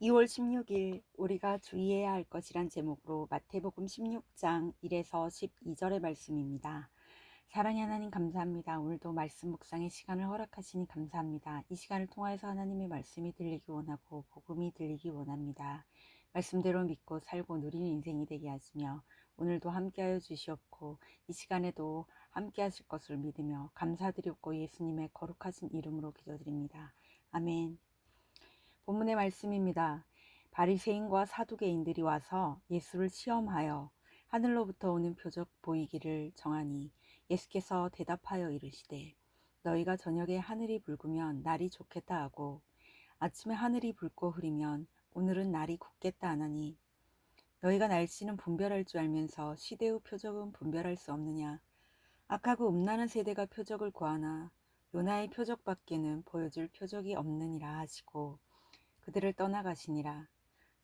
2월 16일 우리가 주의해야 할 것이란 제목으로 마태복음 16장 1에서 12절의 말씀입니다. 사랑의 하나님 감사합니다. 오늘도 말씀 묵상의 시간을 허락하시니 감사합니다. 이 시간을 통하여서 하나님의 말씀이 들리기 원하고 복음이 들리기 원합니다. 말씀대로 믿고 살고 누리는 인생이 되게 하시며 오늘도 함께하여 주시옵고 이 시간에도 함께하실 것을 믿으며 감사드리옵고 예수님의 거룩하신 이름으로 기도드립니다. 아멘. 본문의 말씀입니다. 바리새인과 사두개인들이 와서 예수를 시험하여 하늘로부터 오는 표적 보이기를 정하니 예수께서 대답하여 이르시되 너희가 저녁에 하늘이 붉으면 날이 좋겠다 하고 아침에 하늘이 붉고 흐리면 오늘은 날이 굳겠다 하나니 너희가 날씨는 분별할 줄 알면서 시대의 표적은 분별할 수 없느냐. 악하고 음란한 세대가 표적을 구하나 요나의 표적밖에는 보여줄 표적이 없느니라 하시고 그들을 떠나가시니라.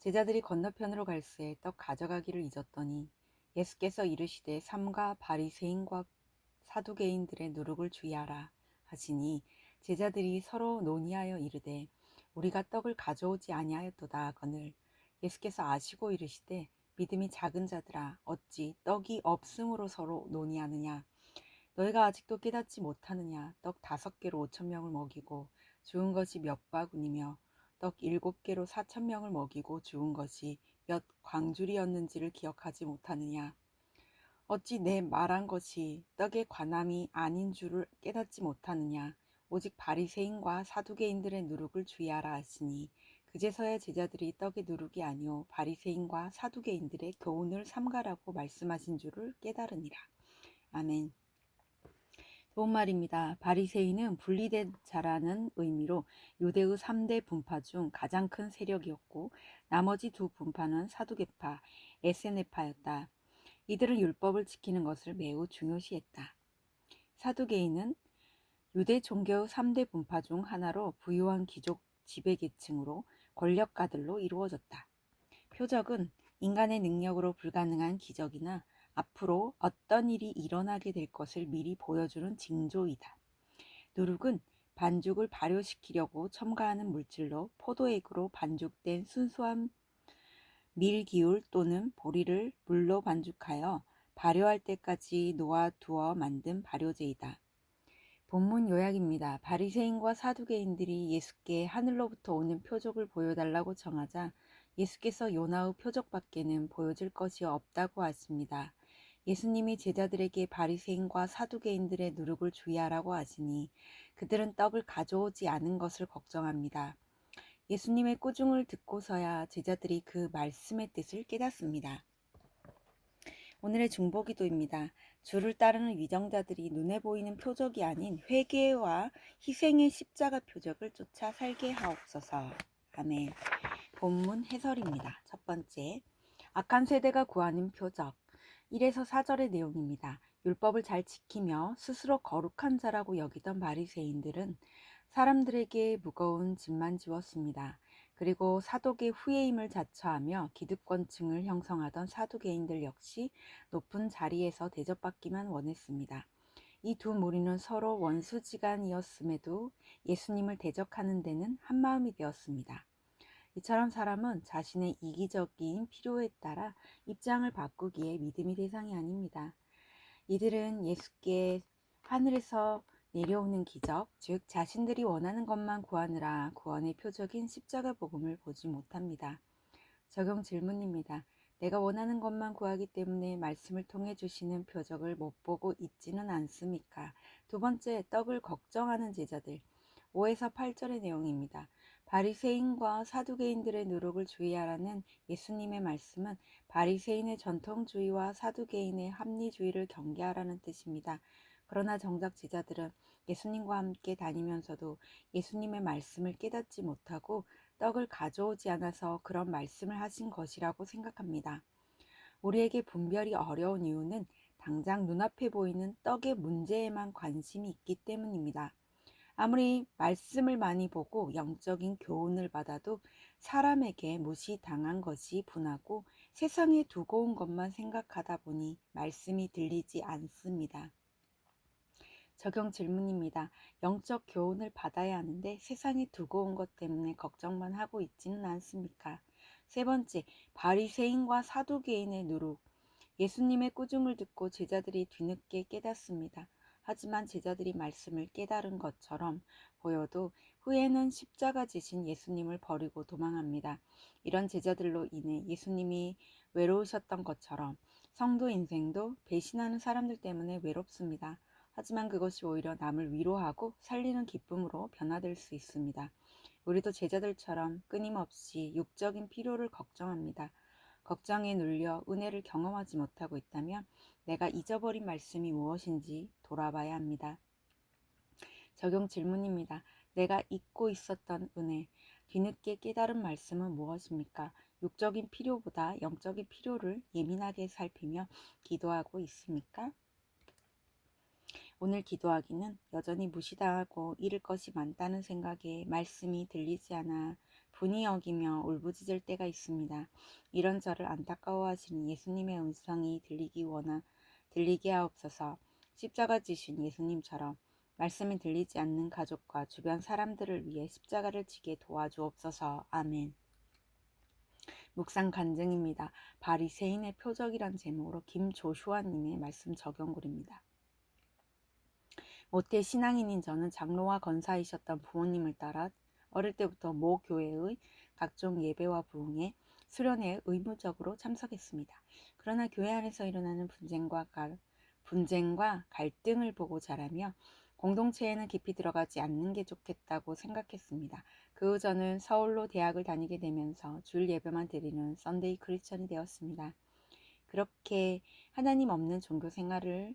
제자들이 건너편으로 갈새 떡 가져가기를 잊었더니 예수께서 이르시되 삼가 바리새인과 사두개인들의 누룩을 주의하라 하시니 제자들이 서로 논의하여 이르되 우리가 떡을 가져오지 아니하였도다 하거늘 예수께서 아시고 이르시되 믿음이 작은 자들아 어찌 떡이 없음으로 서로 논의하느냐. 너희가 아직도 깨닫지 못하느냐. 떡 5개로 5,000명을 먹이고 주운 것이 몇 바구니며 떡 7개로 4,000명을 먹이고 주운 것이 몇 광줄이었는지를 기억하지 못하느냐. 어찌 내 말한 것이 떡의 관함이 아닌 줄을 깨닫지 못하느냐. 오직 바리새인과 사두개인들의 누룩을 주의하라 하시니 그제서야 제자들이 떡의 누룩이 아니오 바리새인과 사두개인들의 교훈을 삼가라고 말씀하신 줄을 깨달으니라. 아멘. 좋은 말입니다. 바리새인은 분리된 자라는 의미로 유대의 3대 분파 중 가장 큰 세력이었고 나머지 두 분파는 사두개파, 에세네파였다. 이들은 율법을 지키는 것을 매우 중요시했다. 사두개인은 유대 종교의 3대 분파 중 하나로 부유한 귀족 지배계층으로 권력가들로 이루어졌다. 표적은 인간의 능력으로 불가능한 기적이나 앞으로 어떤 일이 일어나게 될 것을 미리 보여주는 징조이다. 누룩은 반죽을 발효시키려고 첨가하는 물질로 포도액으로 반죽된 순수한 밀기울 또는 보리를 물로 반죽하여 발효할 때까지 놓아두어 만든 발효제이다. 본문 요약입니다. 바리새인과 사두개인들이 예수께 하늘로부터 오는 표적을 보여달라고 청하자 예수께서 요나의 표적밖에는 보여줄 것이 없다고 하십니다. 예수님이 제자들에게 바리새인과 사두개인들의 누룩을 주의하라고 하시니 그들은 떡을 가져오지 않은 것을 걱정합니다. 예수님의 꾸중을 듣고서야 제자들이 그 말씀의 뜻을 깨닫습니다. 오늘의 중보기도입니다. 주를 따르는 위정자들이 눈에 보이는 표적이 아닌 회개와 희생의 십자가 표적을 쫓아 살게 하옵소서. 아멘. 본문 해설입니다. 첫 번째, 악한 세대가 구하는 표적. 1에서 4절의 내용입니다. 율법을 잘 지키며 스스로 거룩한 자라고 여기던 바리새인들은 사람들에게 무거운 짐만 지웠습니다. 그리고 사독의 후예임을 자처하며 기득권층을 형성하던 사두개인들 역시 높은 자리에서 대접받기만 원했습니다. 이 두 무리는 서로 원수지간이었음에도 예수님을 대적하는 데는 한마음이 되었습니다. 이처럼 사람은 자신의 이기적인 필요에 따라 입장을 바꾸기에 믿음의 대상이 아닙니다. 이들은 예수께 하늘에서 내려오는 기적, 즉 자신들이 원하는 것만 구하느라 구원의 표적인 십자가 복음을 보지 못합니다. 적용 질문입니다. 내가 원하는 것만 구하기 때문에 말씀을 통해 주시는 표적을 못 보고 있지는 않습니까? 두 번째, 떡을 걱정하는 제자들. 5에서 8절의 내용입니다. 바리새인과 사두개인들의 누룩을 주의하라는 예수님의 말씀은 바리새인의 전통주의와 사두개인의 합리주의를 경계하라는 뜻입니다. 그러나 정작 제자들은 예수님과 함께 다니면서도 예수님의 말씀을 깨닫지 못하고 떡을 가져오지 않아서 그런 말씀을 하신 것이라고 생각합니다. 우리에게 분별이 어려운 이유는 당장 눈앞에 보이는 떡의 문제에만 관심이 있기 때문입니다. 아무리 말씀을 많이 보고 영적인 교훈을 받아도 사람에게 무시당한 것이 분하고 세상에 두고 온 것만 생각하다 보니 말씀이 들리지 않습니다. 적용 질문입니다. 영적 교훈을 받아야 하는데 세상이 두고 온 것 때문에 걱정만 하고 있지는 않습니까? 세 번째, 바리새인과 사두개인의 누룩. 예수님의 꾸중을 듣고 제자들이 뒤늦게 깨닫습니다. 하지만 제자들이 말씀을 깨달은 것처럼 보여도 후에는 십자가 지신 예수님을 버리고 도망합니다. 이런 제자들로 인해 예수님이 외로우셨던 것처럼 성도 인생도 배신하는 사람들 때문에 외롭습니다. 하지만 그것이 오히려 남을 위로하고 살리는 기쁨으로 변화될 수 있습니다. 우리도 제자들처럼 끊임없이 육적인 필요를 걱정합니다. 걱정에 눌려 은혜를 경험하지 못하고 있다면 내가 잊어버린 말씀이 무엇인지 돌아봐야 합니다. 적용 질문입니다. 내가 잊고 있었던 은혜, 뒤늦게 깨달은 말씀은 무엇입니까? 육적인 필요보다 영적인 필요를 예민하게 살피며 기도하고 있습니까? 오늘 기도하기는 여전히 무시당하고 잃을 것이 많다는 생각에 말씀이 들리지 않아 분이 여기며 울부짖을 때가 있습니다. 이런 저를 안타까워하시는 예수님의 음성이 들리게 하옵소서. 십자가 지신 예수님처럼 말씀이 들리지 않는 가족과 주변 사람들을 위해 십자가를 지게 도와주옵소서. 아멘. 묵상 간증입니다. 바리새인의 표적이란 제목으로 김조슈아님의 말씀 적용글입니다. 모태 신앙인인 저는 장로와 권사이셨던 부모님을 따라 어릴 때부터 모 교회의 각종 예배와 부흥회, 수련회에 의무적으로 참석했습니다. 그러나 교회 안에서 일어나는 분쟁과 갈등을 보고 자라며 공동체에는 깊이 들어가지 않는 게 좋겠다고 생각했습니다. 그 후 저는 서울로 대학을 다니게 되면서 주일 예배만 드리는 썬데이 크리스천이 되었습니다. 그렇게 하나님 없는 종교 생활은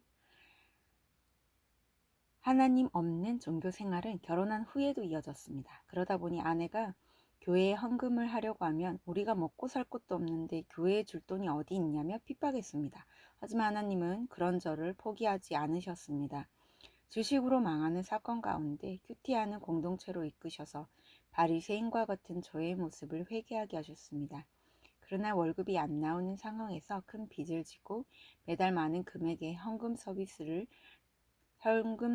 결혼한 후에도 이어졌습니다. 그러다 보니 아내가 교회에 헌금을 하려고 하면 우리가 먹고 살 것도 없는데 교회에 줄 돈이 어디 있냐며 핍박했습니다. 하지만 하나님은 그런 저를 포기하지 않으셨습니다. 주식으로 망하는 사건 가운데 큐티하는 공동체로 이끄셔서 바리새인과 같은 저의 모습을 회개하게 하셨습니다. 그러나 월급이 안 나오는 상황에서 큰 빚을 지고 매달 많은 금액의 현금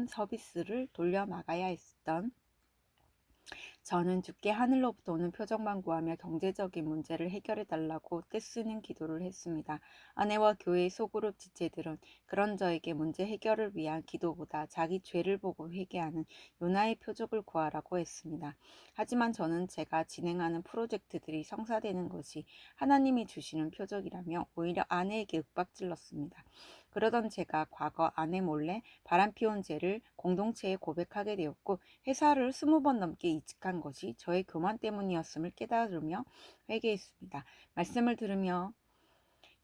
서비스를 돌려막아야 했던 저는 주께 하늘로부터 오는 표적만 구하며 경제적인 문제를 해결해달라고 떼쓰는 기도를 했습니다. 아내와 교회의 소그룹 지체들은 그런 저에게 문제 해결을 위한 기도보다 자기 죄를 보고 회개하는 요나의 표적을 구하라고 했습니다. 하지만 저는 제가 진행하는 프로젝트들이 성사되는 것이 하나님이 주시는 표적이라며 오히려 아내에게 윽박질렀습니다. 그러던 제가 과거 아내 몰래 바람 피운 죄를 공동체에 고백하게 되었고 회사를 20번 넘게 이직한 것이 저의 교만 때문이었음을 깨달으며 회개했습니다. 말씀을 들으며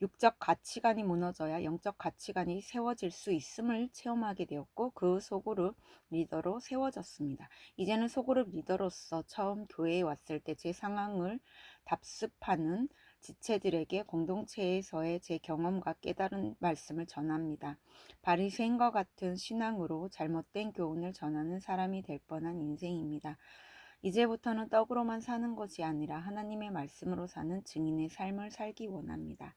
육적 가치관이 무너져야 영적 가치관이 세워질 수 있음을 체험하게 되었고 그 소그룹 리더로 세워졌습니다. 이제는 소그룹 리더로서 처음 교회에 왔을 때 제 상황을 답습하는 지체들에게 공동체에서의 제 경험과 깨달은 말씀을 전합니다. 바리새인과 같은 신앙으로 잘못된 교훈을 전하는 사람이 될 뻔한 인생입니다. 이제부터는 떡으로만 사는 것이 아니라 하나님의 말씀으로 사는 증인의 삶을 살기 원합니다.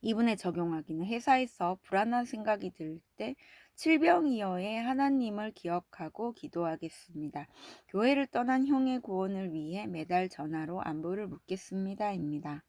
이분에 적용하기는 회사에서 불안한 생각이 들 때 칠병이어의 하나님을 기억하고 기도하겠습니다. 교회를 떠난 형의 구원을 위해 매달 전화로 안부를 묻겠습니다입니다.